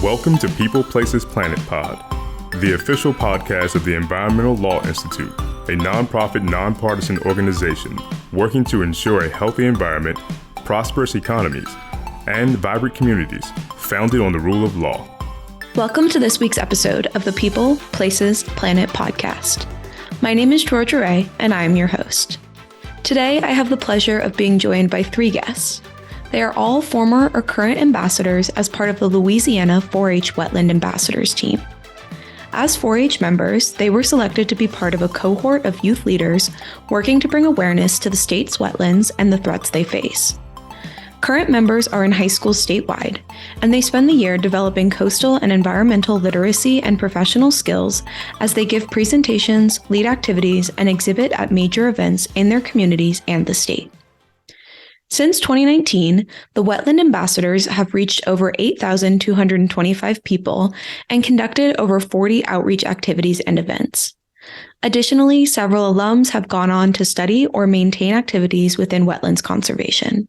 Welcome to People, Places, Planet Pod, the official podcast of the Environmental Law Institute, a nonprofit, nonpartisan organization working to ensure a healthy environment, prosperous economies, and vibrant communities founded on the rule of law. Welcome to this week's episode of the People, Places, Planet podcast. My name is Georgia Ray, and I am your host. Today, I have the pleasure of being joined by three guests. They are all former or current ambassadors as part of the Louisiana 4-H Wetland Ambassadors team. As 4-H members, they were selected to be part of a cohort of youth leaders working to bring awareness to the state's wetlands and the threats they face. Current members are in high schools statewide, and they spend the year developing coastal and environmental literacy and professional skills as they give presentations, lead activities, and exhibit at major events in their communities and the state. Since 2019, the Wetland Ambassadors have reached over 8,225 people and conducted over 40 outreach activities and events. Additionally, several alums have gone on to study or maintain activities within wetlands conservation.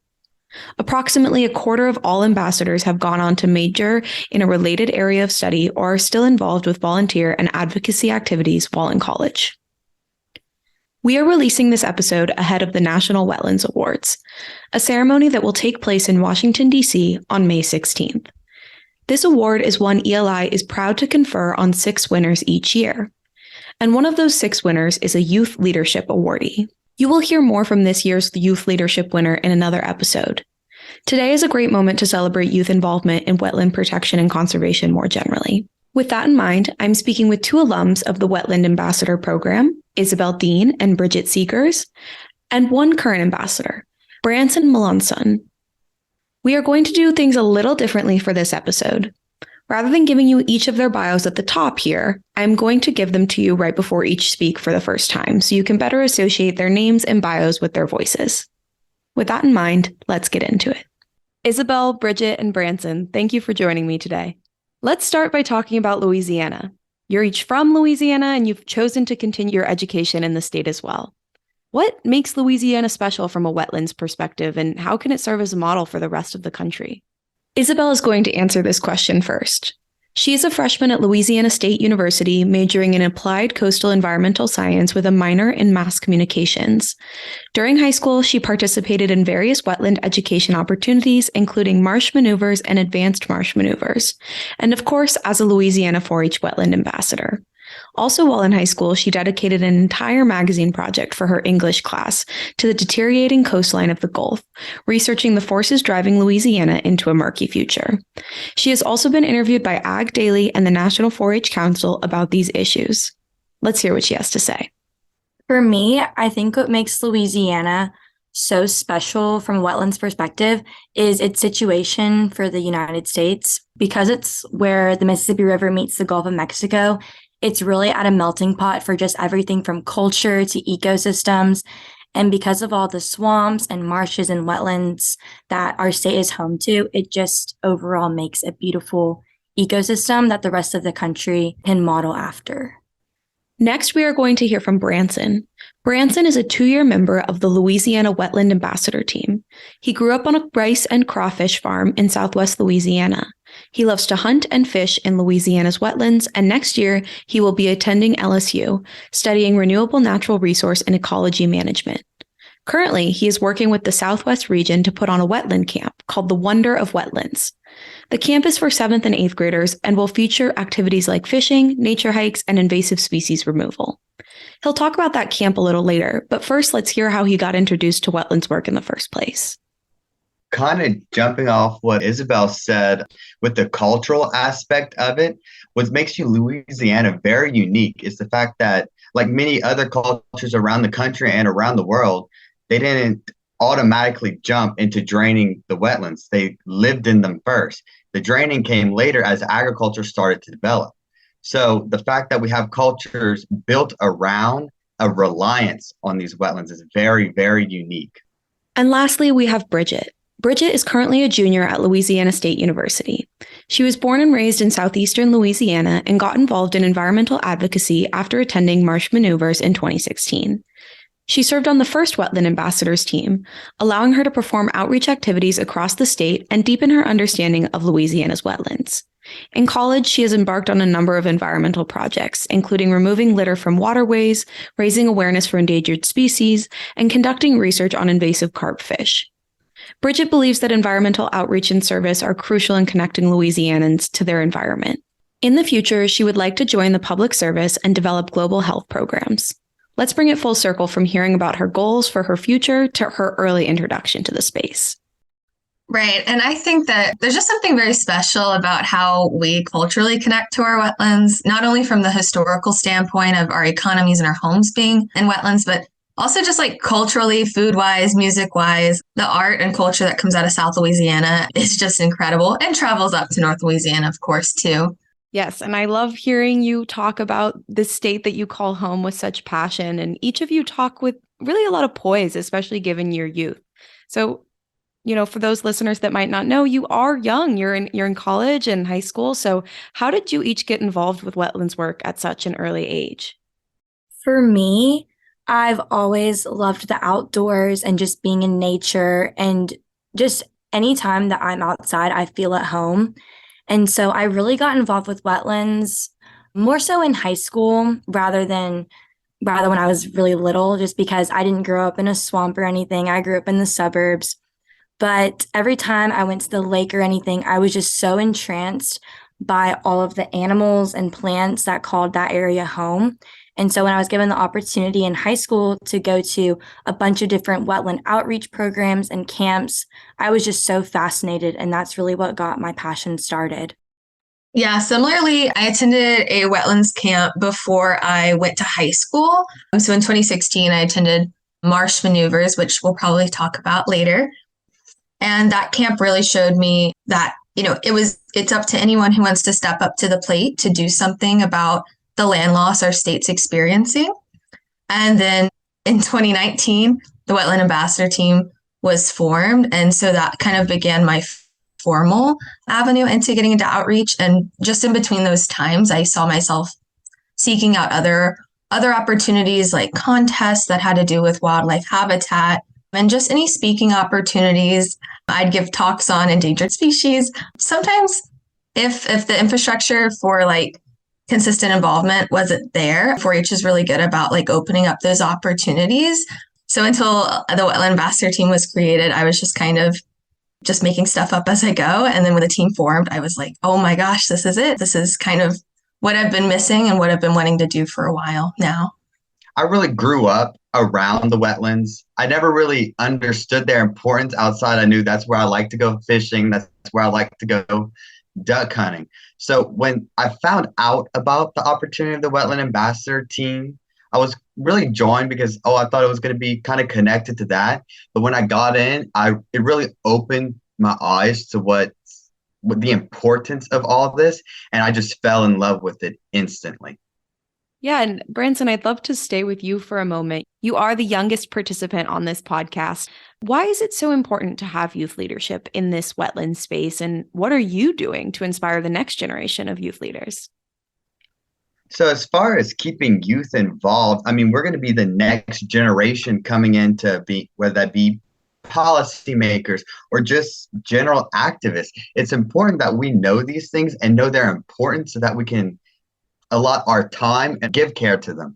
Approximately a quarter of all ambassadors have gone on to major in a related area of study or are still involved with volunteer and advocacy activities while in college. We are releasing this episode ahead of the National Wetlands Awards, a ceremony that will take place in Washington, D.C. on May 16th. This award is one ELI is proud to confer on 6 winners each year. And one of those 6 winners is a Youth Leadership Awardee. You will hear more from this year's Youth Leadership winner in another episode. Today is a great moment to celebrate youth involvement in wetland protection and conservation more generally. With that in mind, I'm speaking with 2 alums of the Wetland Ambassador Program, Isabel Dean and Bridget Seegers, and 1 current ambassador, Branson Melanson. We are going to do things a little differently for this episode. Rather than giving you each of their bios at the top here, I'm going to give them to you right before each speak for the first time, so you can better associate their names and bios with their voices. With that in mind, let's get into it. Isabel, Bridget, and Branson, thank you for joining me today. Let's start by talking about Louisiana. You're each from Louisiana, and you've chosen to continue your education in the state as well. What makes Louisiana special from a wetlands perspective, and how can it serve as a model for the rest of the country? Isabel is going to answer this question first. She is a freshman at Louisiana State University, majoring in applied coastal environmental science with a minor in mass communications. During high school, she participated in various wetland education opportunities, including marsh maneuvers and advanced marsh maneuvers, and of course, as a Louisiana 4-H Wetland Ambassador. Also, while in high school, she dedicated an entire magazine project for her English class to the deteriorating coastline of the Gulf, researching the forces driving Louisiana into a murky future. She has also been interviewed by Ag Daily and the National 4-H Council about these issues. Let's hear what she has to say. For me, I think what makes Louisiana so special from a wetlands perspective is its situation for the United States. Because it's where the Mississippi River meets the Gulf of Mexico, it's really at a melting pot for just everything from culture to ecosystems. And because of all the swamps and marshes and wetlands that our state is home to, it just overall makes a beautiful ecosystem that the rest of the country can model after. Next, we are going to hear from Branson. Branson is a 2-year member of the Louisiana Wetland Ambassador team. He grew up on a rice and crawfish farm in southwest Louisiana. He loves to hunt and fish in Louisiana's wetlands, and next year, he will be attending LSU, studying renewable natural resource and ecology management. Currently, he is working with the Southwest region to put on a wetland camp called the Wonder of Wetlands. The camp is for 7th and 8th graders and will feature activities like fishing, nature hikes, and invasive species removal. He'll talk about that camp a little later, but first let's hear how he got introduced to wetlands work in the first place. Kind of jumping off what Isabel said with the cultural aspect of it, what makes Louisiana very unique is the fact that, like many other cultures around the country and around the world, they didn't automatically jump into draining the wetlands. They lived in them first. The draining came later as agriculture started to develop. So the fact that we have cultures built around a reliance on these wetlands is very, very unique. And lastly, we have Bridget. Bridget is currently a junior at Louisiana State University. She was born and raised in southeastern Louisiana and got involved in environmental advocacy after attending marsh maneuvers in 2016. She served on the first Wetland Ambassadors team, allowing her to perform outreach activities across the state and deepen her understanding of Louisiana's wetlands. In college, she has embarked on a number of environmental projects, including removing litter from waterways, raising awareness for endangered species, and conducting research on invasive carp fish. Bridget believes that environmental outreach and service are crucial in connecting Louisianans to their environment. In the future, she would like to join the public service and develop global health programs. Let's bring it full circle from hearing about her goals for her future to her early introduction to the space. Right. And I think that there's just something very special about how we culturally connect to our wetlands, not only from the historical standpoint of our economies and our homes being in wetlands, but also just like culturally, food-wise, music-wise, the art and culture that comes out of South Louisiana is just incredible and travels up to North Louisiana, of course, too. Yes, and I love hearing you talk about the state that you call home with such passion, and each of you talk with really a lot of poise, especially given your youth. So, for those listeners that might not know, you are young. You're in college and high school. So how did you each get involved with wetlands work at such an early age? For me, I've always loved the outdoors and just being in nature, and just anytime that I'm outside, I feel at home. And so I really got involved with wetlands more so in high school rather when I was really little, just because I didn't grow up in a swamp or anything. I grew up in the suburbs. But every time I went to the lake or anything, I was just so entranced by all of the animals and plants that called that area home. And so when I was given the opportunity in high school to go to a bunch of different wetland outreach programs and camps, I was just so fascinated. And that's really what got my passion started. Yeah, similarly, I attended a wetlands camp before I went to high school. So in 2016, I attended Marsh Maneuvers, which we'll probably talk about later. And that camp really showed me that, it's up to anyone who wants to step up to the plate to do something about the land loss our state's experiencing. And then in 2019, the Wetland Ambassador team was formed. And so that kind of began my formal avenue into getting into outreach. And just in between those times, I saw myself seeking out other opportunities like contests that had to do with wildlife habitat and just any speaking opportunities. I'd give talks on endangered species. Sometimes if the infrastructure for like consistent involvement wasn't there, 4-H is really good about like opening up those opportunities. So until the Wetland Ambassador team was created, I was just kind of just making stuff up as I go. And then when the team formed, I was like, oh my gosh, this is it. This is kind of what I've been missing and what I've been wanting to do for a while now. I really grew up around the wetlands. I never really understood their importance outside. I knew that's where I like to go fishing. That's where I like to go duck hunting. So when I found out about the opportunity of the Wetland Ambassador team, I was really joined because, I thought it was going to be kind of connected to that. But when I got in, it really opened my eyes to what the importance of all this. And I just fell in love with it instantly. Yeah, and Branson, I'd love to stay with you for a moment. You are the youngest participant on this podcast. Why is it so important to have youth leadership in this wetland space? And what are you doing to inspire the next generation of youth leaders? So as far as keeping youth involved, we're going to be the next generation coming in to be, whether that be policymakers or just general activists. It's important that we know these things and know their importance so that we can allot our time and give care to them.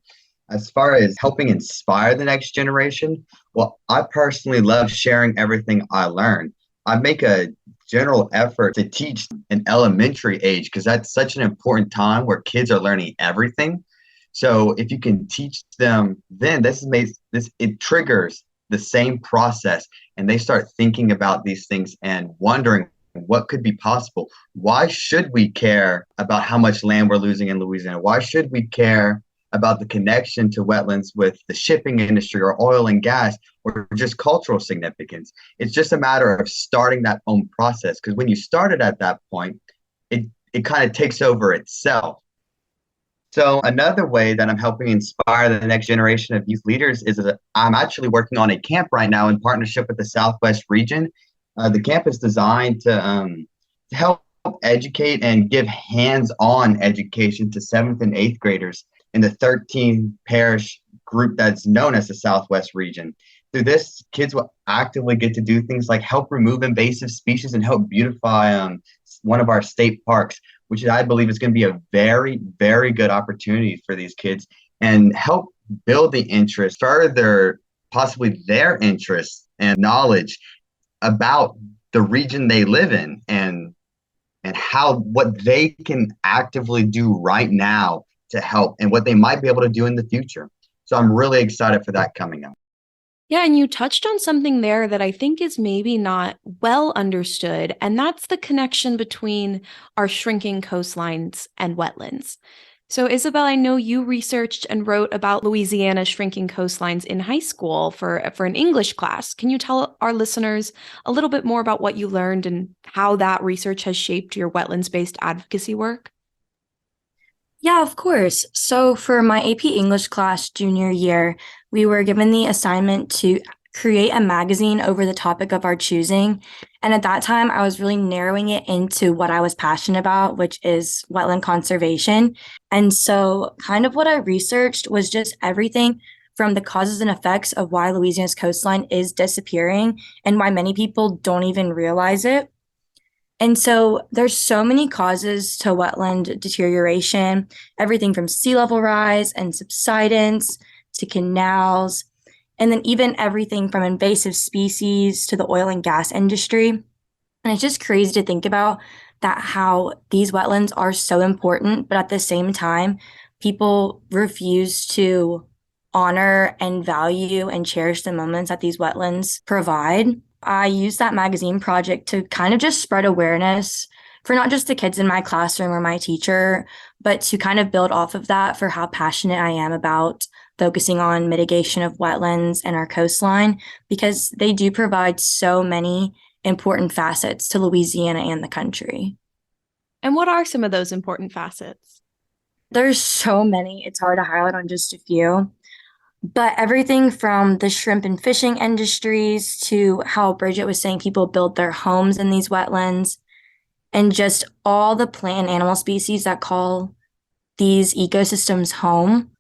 As far as helping inspire the next generation, well, I personally love sharing everything I learn. I make a general effort to teach in elementary age because that's such an important time where kids are learning everything. So if you can teach them, then it triggers the same process and they start thinking about these things and wondering what could be possible. Why should we care about how much land we're losing in Louisiana? Why should we care about the connection to wetlands with the shipping industry or oil and gas or just cultural significance? It's just a matter of starting that own process, because when you start it at that point, it kind of takes over itself. So another way that I'm helping inspire the next generation of youth leaders is that I'm actually working on a camp right now in partnership with the Southwest region. The camp is designed to help educate and give hands-on education to 7th and 8th graders in the 13 parish group that's known as the Southwest region. Through this, kids will actively get to do things like help remove invasive species and help beautify one of our state parks. which I believe is going to be a very, very good opportunity for these kids and help build the interest, further possibly their interest and knowledge about the region they live in and how what they can actively do right now to help and what they might be able to do in the future. So I'm really excited for that coming up. Yeah, and you touched on something there that I think is maybe not well understood, and that's the connection between our shrinking coastlines and wetlands. So, Isabel, I know you researched and wrote about Louisiana's shrinking coastlines in high school for an English class. Can you tell our listeners a little bit more about what you learned and how that research has shaped your wetlands-based advocacy work? Yeah, of course. So for my AP English class junior year, we were given the assignment to create a magazine over the topic of our choosing. And at that time, I was really narrowing it into what I was passionate about, which is wetland conservation. And so kind of what I researched was just everything from the causes and effects of why Louisiana's coastline is disappearing and why many people don't even realize it. And so there's so many causes to wetland deterioration, everything from sea level rise and subsidence to canals, and then even everything from invasive species to the oil and gas industry. And it's just crazy to think about that how these wetlands are so important, but at the same time, people refuse to honor and value and cherish the moments that these wetlands provide. I used that magazine project to kind of just spread awareness for not just the kids in my classroom or my teacher, but to kind of build off of that for how passionate I am about focusing on mitigation of wetlands and our coastline, because they do provide so many important facets to Louisiana and the country. And what are some of those important facets? There's so many. It's hard to highlight on just a few. But everything from the shrimp and fishing industries to how Bridget was saying people build their homes in these wetlands, and just all the plant and animal species that call these ecosystems home.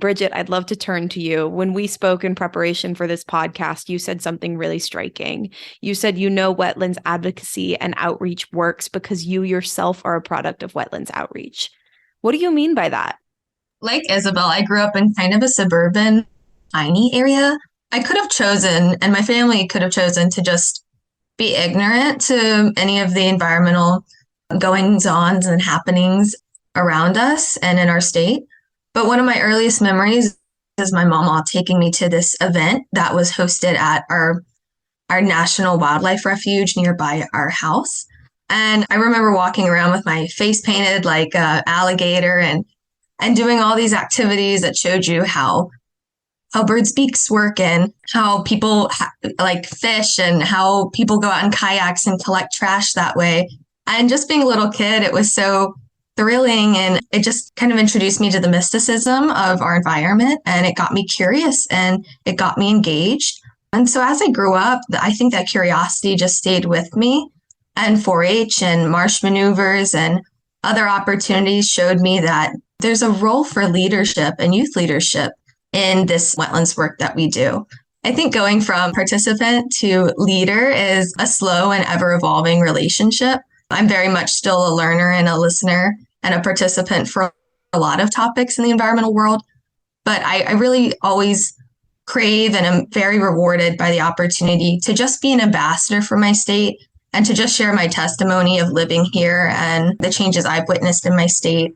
Bridget, I'd love to turn to you. When we spoke in preparation for this podcast, you said something really striking. You said you know wetlands advocacy and outreach works because you yourself are a product of wetlands outreach. What do you mean by that? Like Isabel, I grew up in kind of a suburban, tiny area. I could have chosen, and my family could have chosen to just be ignorant to any of the environmental goings-ons and happenings around us and in our state. But one of my earliest memories is my mama taking me to this event that was hosted at our national wildlife refuge nearby our house. And I remember walking around with my face painted like an alligator and doing all these activities that showed you how birds' beaks work and how people like fish and how people go out in kayaks and collect trash that way. And just being a little kid, it was so thrilling, and it just kind of introduced me to the mysticism of our environment, and it got me curious and it got me engaged. And so as I grew up, I think that curiosity just stayed with me, and 4-H and marsh maneuvers and other opportunities showed me that there's a role for leadership and youth leadership in this wetlands work that we do. I think going from participant to leader is a slow and ever evolving relationship. I'm very much still a learner and a listener and a participant for a lot of topics in the environmental world. But I really always crave and am very rewarded by the opportunity to just be an ambassador for my state and to just share my testimony of living here and the changes I've witnessed in my state.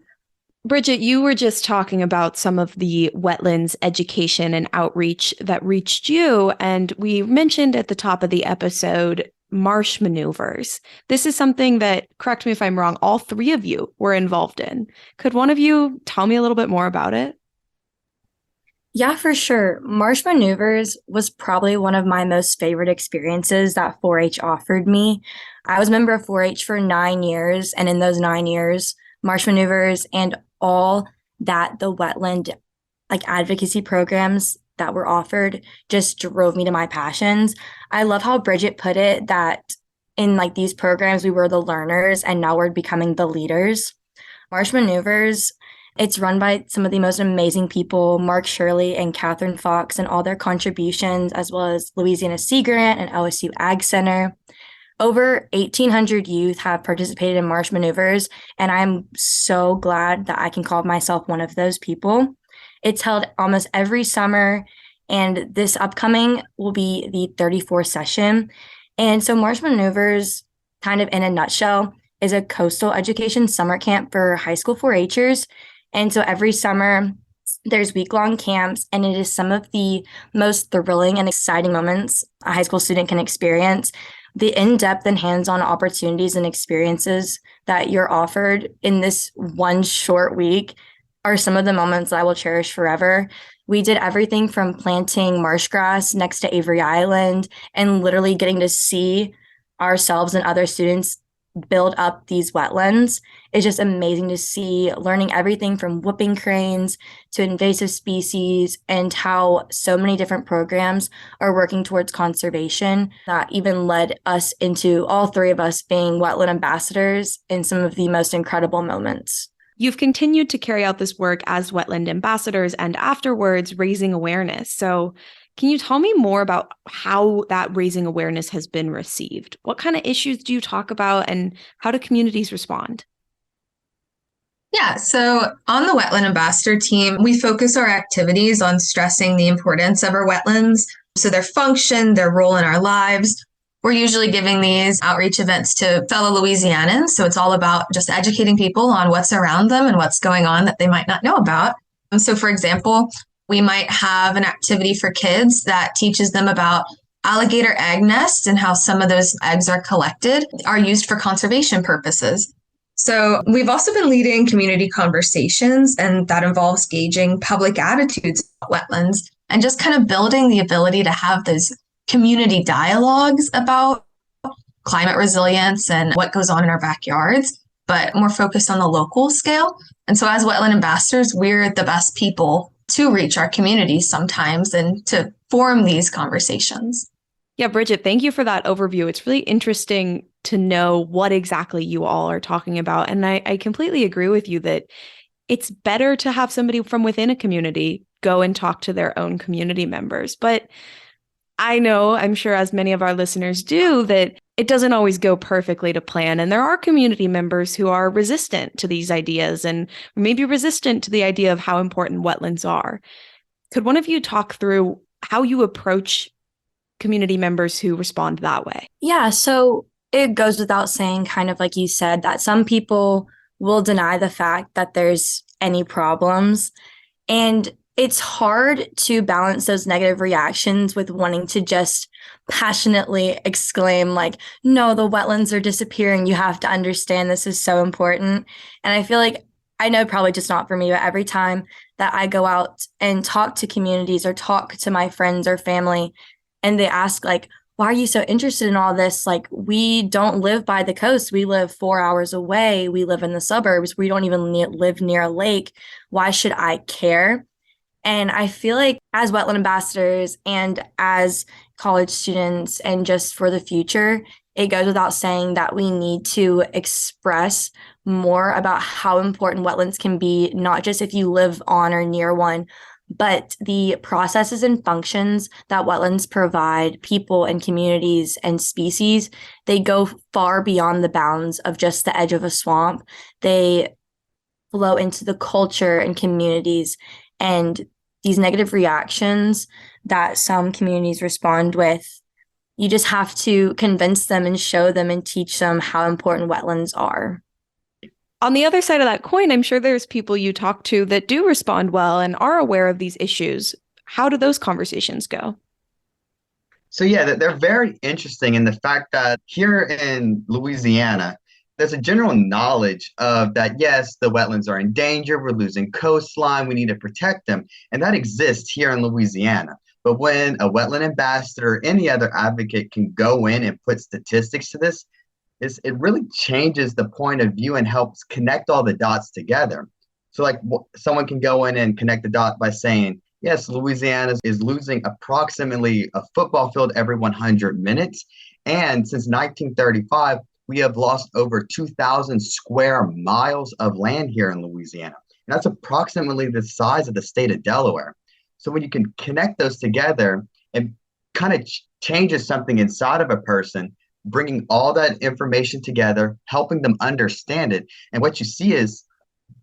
Bridget, you were just talking about some of the wetlands education and outreach that reached you, and we mentioned at the top of the episode marsh maneuvers. This is something that, correct me if I'm wrong, all three of you were involved in. Could one of you tell me a little bit more about it? Yeah, for sure. Marsh maneuvers was probably one of my most favorite experiences that 4-H offered me. I was a member of 4-H for 9 years, and in those 9 years, marsh maneuvers and all that the wetland advocacy programs that were offered just drove me to my passions. I love how Bridget put it that in these programs we were the learners and now we're becoming the leaders. Marsh maneuvers, it's run by some of the most amazing people, Mark Shirley and Catherine Fox, and all their contributions, as well as Louisiana Sea Grant and LSU Ag Center. Over 1,800 youth have participated in marsh maneuvers, and I'm so glad that I can call myself one of those people. It's held almost every summer, and this upcoming will be the 34th session. And so marsh maneuvers, kind of in a nutshell, is a coastal education summer camp for high school 4-Hers. And so every summer, there's week-long camps, and it is some of the most thrilling and exciting moments a high school student can experience. The in-depth and hands-on opportunities and experiences that you're offered in this one short week are some of the moments that I will cherish forever. We did everything from planting marsh grass next to Avery Island and literally getting to see ourselves and other students build up these wetlands. It's just amazing to see, learning everything from whooping cranes to invasive species and how so many different programs are working towards conservation. That even led us into all three of us being wetland ambassadors in some of the most incredible moments. You've continued to carry out this work as wetland ambassadors and afterwards raising awareness. So can you tell me more about how that raising awareness has been received? What kind of issues do you talk about and how do communities respond? Yeah, so on the Wetland Ambassador team, we focus our activities on stressing the importance of our wetlands, so their function, their role in our lives. We're usually giving these outreach events to fellow Louisianans, so it's all about just educating people on what's around them and what's going on that they might not know about. So for example, we might have an activity for kids that teaches them about alligator egg nests and how some of those eggs are collected, are used for conservation purposes. So we've also been leading community conversations, and that involves gauging public attitudes about wetlands and just kind of building the ability to have those community dialogues about climate resilience and what goes on in our backyards, but more focused on the local scale. And so as wetland ambassadors, we're the best people to reach our communities sometimes and to form these conversations. Yeah, Bridget, thank you for that overview. It's really interesting to know what exactly you all are talking about. And I completely agree with you that it's better to have somebody from within a community go and talk to their own community members. But I know, I'm sure as many of our listeners do, that it doesn't always go perfectly to plan. And there are community members who are resistant to these ideas and maybe resistant to the idea of how important wetlands are. Could one of you talk through how you approach community members who respond that way? Yeah, so it goes without saying, kind of like you said, that some people will deny the fact that there's any problems. And it's hard to balance those negative reactions with wanting to just passionately exclaim, like, no, the wetlands are disappearing. You have to understand this is so important. And I feel like, I know probably just not for me, but every time that I go out and talk to communities or talk to my friends or family, and they ask, like, why are you so interested in all this? Like, we don't live by the coast. We live 4 hours away. We live in the suburbs. We don't even live near a lake. Why should I care? And I feel like as wetland ambassadors and as college students and just for the future, it goes without saying that we need to express more about how important wetlands can be, not just if you live on or near one, but the processes and functions that wetlands provide people and communities and species. They go far beyond the bounds of just the edge of a swamp. They flow into the culture and communities, and these negative reactions that some communities respond with, you just have to convince them and show them and teach them how important wetlands are. On the other side of that coin, I'm sure there's people you talk to that do respond well and are aware of these issues. How do those conversations go? So yeah, they're very interesting in the fact that here in Louisiana, there's a general knowledge of that, yes, the wetlands are in danger, we're losing coastline, we need to protect them. And that exists here in Louisiana. But when a wetland ambassador or any other advocate can go in and put statistics to this, it really changes the point of view and helps connect all the dots together. So like someone can go in and connect the dot by saying, yes, Louisiana is losing approximately a football field every 100 minutes. And since 1935, we have lost over 2,000 square miles of land here in Louisiana. And that's approximately the size of the state of Delaware. So when you can connect those together, it kind of changes something inside of a person bringing all that information together, helping them understand it. And what you see is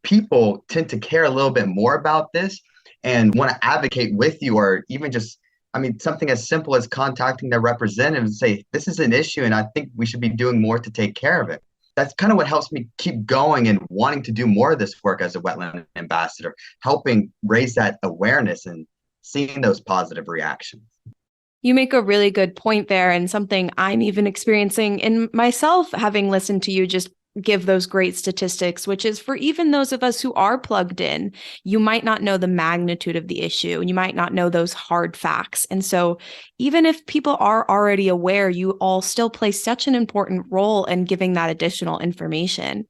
people tend to care a little bit more about this and want to advocate with you, or even just, I mean, something as simple as contacting their representative and say, this is an issue and I think we should be doing more to take care of it. That's kind of what helps me keep going and wanting to do more of this work as a wetland ambassador, helping raise that awareness and seeing those positive reactions. You make a really good point there, and something I'm even experiencing in myself, having listened to you just give those great statistics, which is for even those of us who are plugged in, you might not know the magnitude of the issue and you might not know those hard facts. And so even if people are already aware, you all still play such an important role in giving that additional information.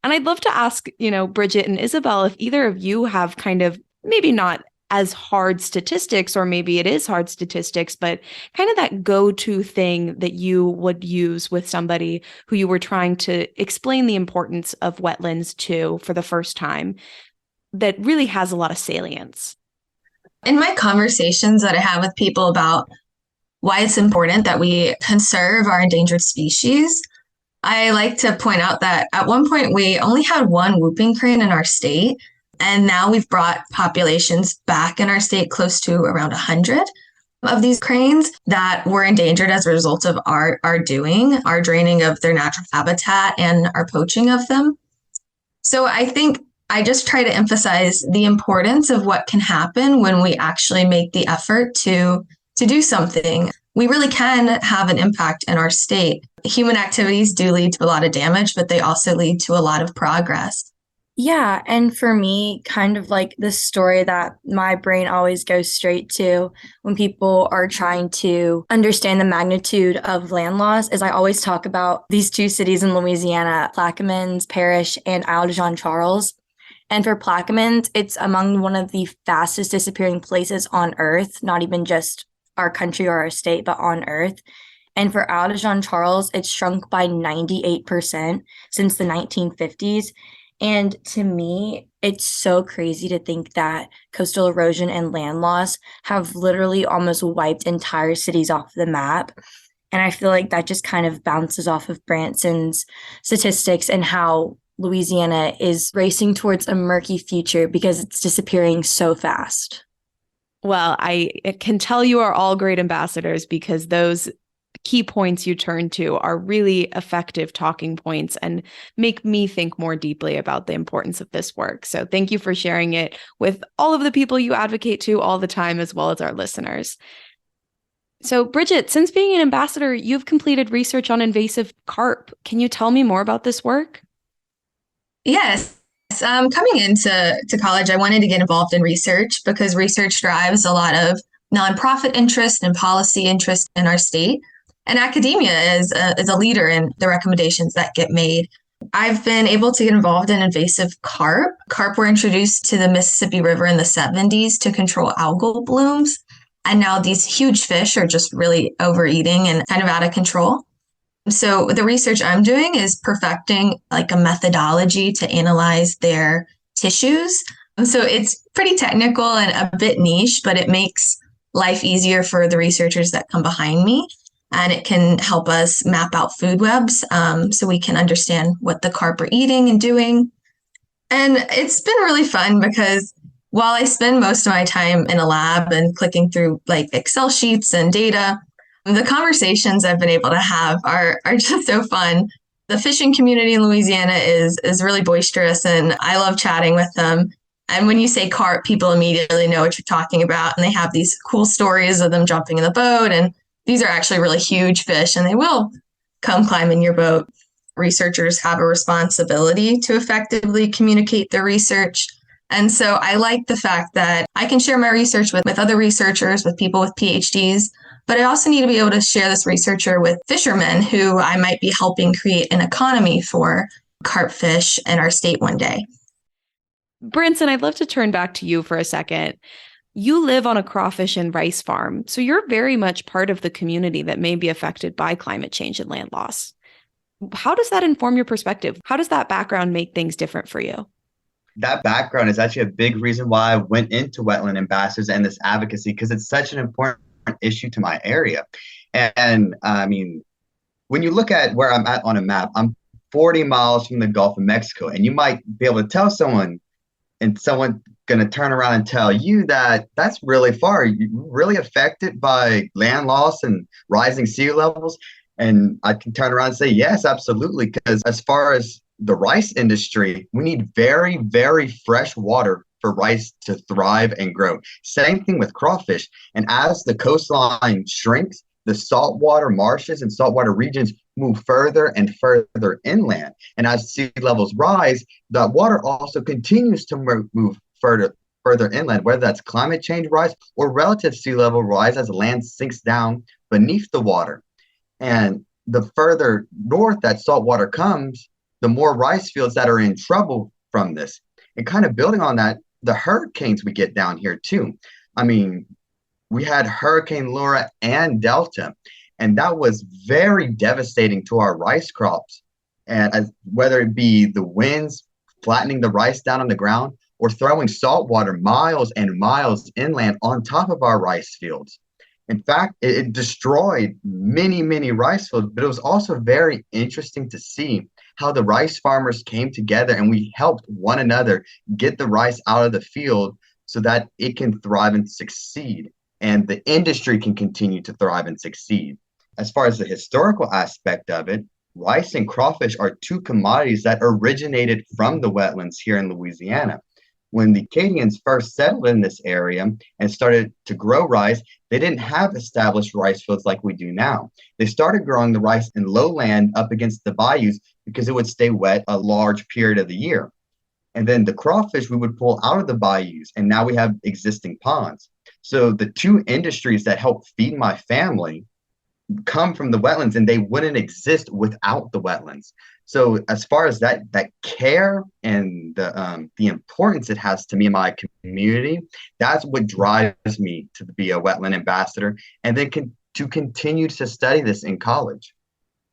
And I'd love to ask, Bridget and Isabel, if either of you have kind of maybe not as hard statistics, or maybe it is hard statistics, but kind of that go-to thing that you would use with somebody who you were trying to explain the importance of wetlands to for the first time that really has a lot of salience. In my conversations that I have with people about why it's important that we conserve our endangered species, I like to point out that at one point we only had one whooping crane in our state. And now we've brought populations back in our state close to around 100 of these cranes that were endangered as a result of our draining of their natural habitat and our poaching of them. So I think I just try to emphasize the importance of what can happen when we actually make the effort to do something. We really can have an impact in our state. Human activities do lead to a lot of damage, but they also lead to a lot of progress. Yeah, and for me, kind of like the story that my brain always goes straight to when people are trying to understand the magnitude of land loss is I always talk about these two cities in Louisiana, Plaquemines Parish and Isle de Jean Charles. And for Plaquemines, it's among one of the fastest disappearing places on Earth, not even just our country or our state, but on Earth. And for Isle de Jean Charles, it's shrunk by 98% since the 1950s. And to me, it's so crazy to think that coastal erosion and land loss have literally almost wiped entire cities off the map. And I feel like that just kind of bounces off of Branson's statistics and how Louisiana is racing towards a murky future because it's disappearing so fast. Well, I can tell you are all great ambassadors because those key points you turn to are really effective talking points and make me think more deeply about the importance of this work. So thank you for sharing it with all of the people you advocate to all the time, as well as our listeners. So Bridget, since being an ambassador, you've completed research on invasive carp. Can you tell me more about this work? Yes. Coming into college, I wanted to get involved in research because research drives a lot of nonprofit interest and policy interest in our state. And academia is a leader in the recommendations that get made. I've been able to get involved in invasive carp. Carp were introduced to the Mississippi River in the 70s to control algal blooms. And now these huge fish are just really overeating and kind of out of control. So the research I'm doing is perfecting like a methodology to analyze their tissues. So it's pretty technical and a bit niche, but it makes life easier for the researchers that come behind me. And it can help us map out food webs so we can understand what the carp are eating and doing. And it's been really fun because while I spend most of my time in a lab and clicking through like Excel sheets and data, the conversations I've been able to have are just so fun. The fishing community in Louisiana is really boisterous, and I love chatting with them. And when you say carp, people immediately know what you're talking about, and they have these cool stories of them jumping in the boat. And these are actually really huge fish, and they will come climb in your boat. Researchers have a responsibility to effectively communicate their research. And so I like the fact that I can share my research with other researchers, with people with PhDs, but I also need to be able to share this researcher with fishermen who I might be helping create an economy for carp fish in our state one day. Branson, I'd love to turn back to you for a second. You live on a crawfish and rice farm, so you're very much part of the community that may be affected by climate change and land loss. How does that inform your perspective? How does that background make things different for you? That background is actually a big reason why I went into Wetland Ambassadors and this advocacy, because it's such an important issue to my area. And I mean, when you look at where I'm at on a map, I'm 40 miles from the Gulf of Mexico, and you might be able to tell someone, and someone going to turn around and tell you that that's really far. You're really affected by land loss and rising sea levels. And I can turn around and say, yes, absolutely. Because as far as the rice industry, we need very, very fresh water for rice to thrive and grow. Same thing with crawfish. And as the coastline shrinks, the saltwater marshes and saltwater regions move further and further inland. And as sea levels rise, the water also continues to move further inland, whether that's climate change rise or relative sea level rise as land sinks down beneath the water. And the further north that salt water comes, the more rice fields that are in trouble from this. And kind of building on that, the hurricanes we get down here too. I mean, we had Hurricane Laura and Delta, and that was very devastating to our rice crops. And whether it be the winds flattening the rice down on the ground or throwing salt water miles and miles inland on top of our rice fields. In fact, it destroyed many, many rice fields, but it was also very interesting to see how the rice farmers came together and we helped one another get the rice out of the field so that it can thrive and succeed, and the industry can continue to thrive and succeed. As far as the historical aspect of it, rice and crawfish are two commodities that originated from the wetlands here in Louisiana. When the Acadians first settled in this area and started to grow rice, they didn't have established rice fields like we do now. They started growing the rice in lowland up against the bayous because it would stay wet a large period of the year. And then the crawfish we would pull out of the bayous, and now we have existing ponds. So the two industries that help feed my family come from the wetlands, and they wouldn't exist without the wetlands. So as far as that care and the importance it has to me and my community, that's what drives me to be a wetland ambassador, and then to continue to study this in college.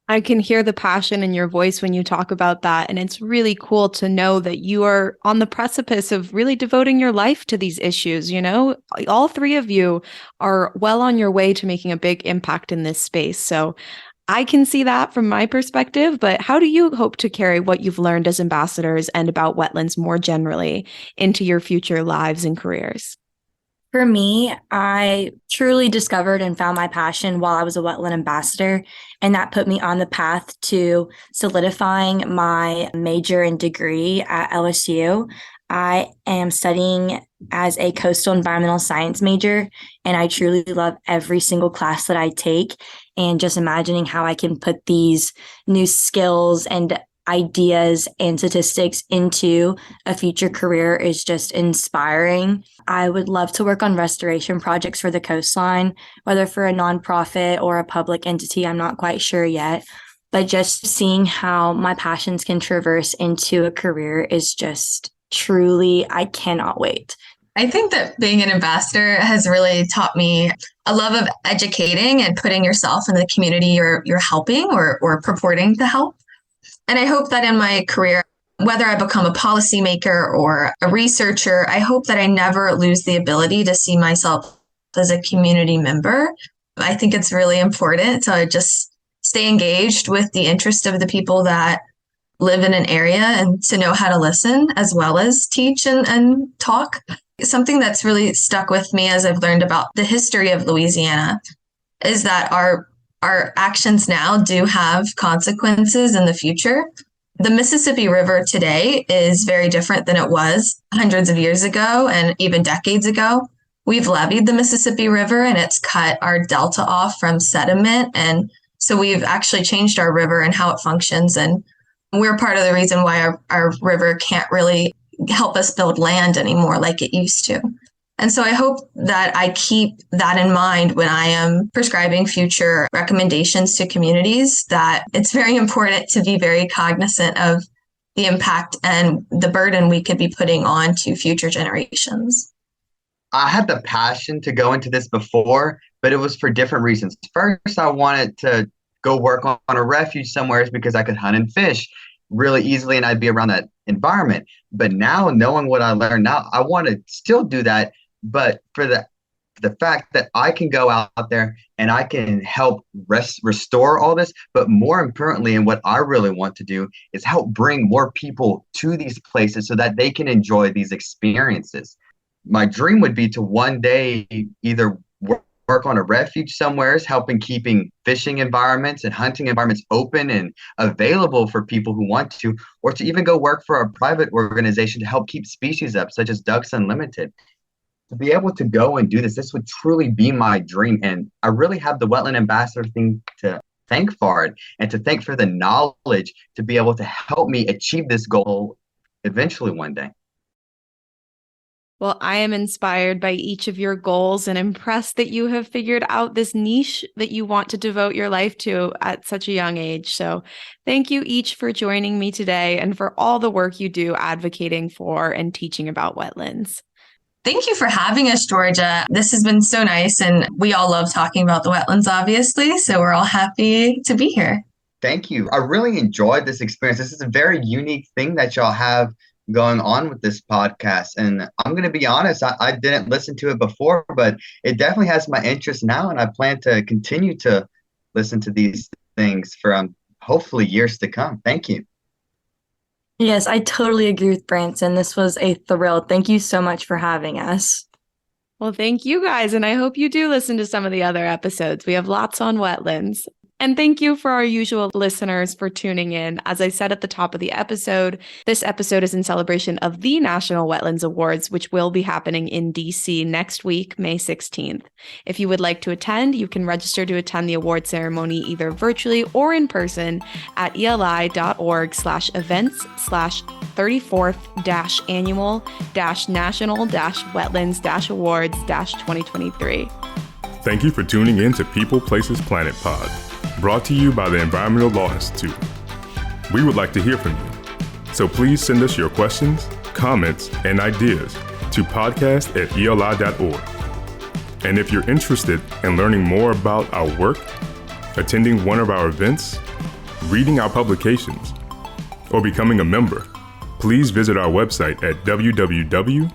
I can hear the passion in your voice when you talk about that. And it's really cool to know that you are on the precipice of really devoting your life to these issues. You know, all three of you are well on your way to making a big impact in this space. So I can see that from my perspective, but how do you hope to carry what you've learned as ambassadors and about wetlands more generally into your future lives and careers? For me, I truly discovered and found my passion while I was a wetland ambassador, and that put me on the path to solidifying my major and degree at LSU. I am studying as a coastal environmental science major, and I truly love every single class that I take. And just imagining how I can put these new skills and ideas and statistics into a future career is just inspiring. I would love to work on restoration projects for the coastline, whether for a nonprofit or a public entity. I'm not quite sure yet, but just seeing how my passions can traverse into a career is just truly, I cannot wait. I think that being an ambassador has really taught me a love of educating and putting yourself in the community you're helping or purporting to help. And I hope that in my career, whether I become a policymaker or a researcher, I hope that I never lose the ability to see myself as a community member. I think it's really important to just stay engaged with the interest of the people that live in an area and to know how to listen as well as teach and talk. Something that's really stuck with me as I've learned about the history of Louisiana is that our actions now do have consequences in the future. The Mississippi River today is very different than it was hundreds of years ago and even decades ago. We've leveed the Mississippi River and it's cut our delta off from sediment. And so we've actually changed our river and how it functions. And we're part of the reason why our river can't really help us build land anymore like it used to. And so I hope that I keep that in mind when I am prescribing future recommendations to communities, that it's very important to be very cognizant of the impact and the burden we could be putting on to future generations. I had the passion to go into this before, but it was for different reasons. First, I wanted to go work on a refuge somewhere because I could hunt and fish really easily and I'd be around that environment. But now, knowing what I learned now, I want to still do that, but for the the fact that I can go out there and I can help restore all this, but more importantly, and what I really want to do is help bring more people to these places so that they can enjoy these experiences. My dream would be to one day either work on a refuge somewhere, helping keeping fishing environments and hunting environments open and available for people who want to, or to even go work for a private organization to help keep species up, such as Ducks Unlimited. To be able to go and do this would truly be my dream. And I really have the Wetland Ambassador thing to thank for it, and to thank for the knowledge to be able to help me achieve this goal eventually one day. Well, I am inspired by each of your goals and impressed that you have figured out this niche that you want to devote your life to at such a young age. So thank you each for joining me today and for all the work you do advocating for and teaching about wetlands. Thank you for having us, Georgia. This has been so nice, and we all love talking about the wetlands, obviously, so we're all happy to be here. Thank you. I really enjoyed this experience. This is a very unique thing that y'all have going on with this podcast. And I'm going to be honest, I didn't listen to it before, but it definitely has my interest now. And I plan to continue to listen to these things for hopefully years to come. Thank you. Yes, I totally agree with Branson. This was a thrill. Thank you so much for having us. Well, thank you guys. And I hope you do listen to some of the other episodes. We have lots on wetlands. And thank you for our usual listeners for tuning in. As I said at the top of the episode, this episode is in celebration of the National Wetlands Awards, which will be happening in DC next week, May 16th. If you would like to attend, you can register to attend the award ceremony either virtually or in person at eli.org/events/34th-annual-national-wetlands-awards-2023. Thank you for tuning in to People, Places, Planet Pod, brought to you by the Environmental Law Institute. We would like to hear from you, so please send us your questions, comments, and ideas to podcast@eli.org. And if you're interested in learning more about our work, attending one of our events, reading our publications, or becoming a member, please visit our website at www.eli.org.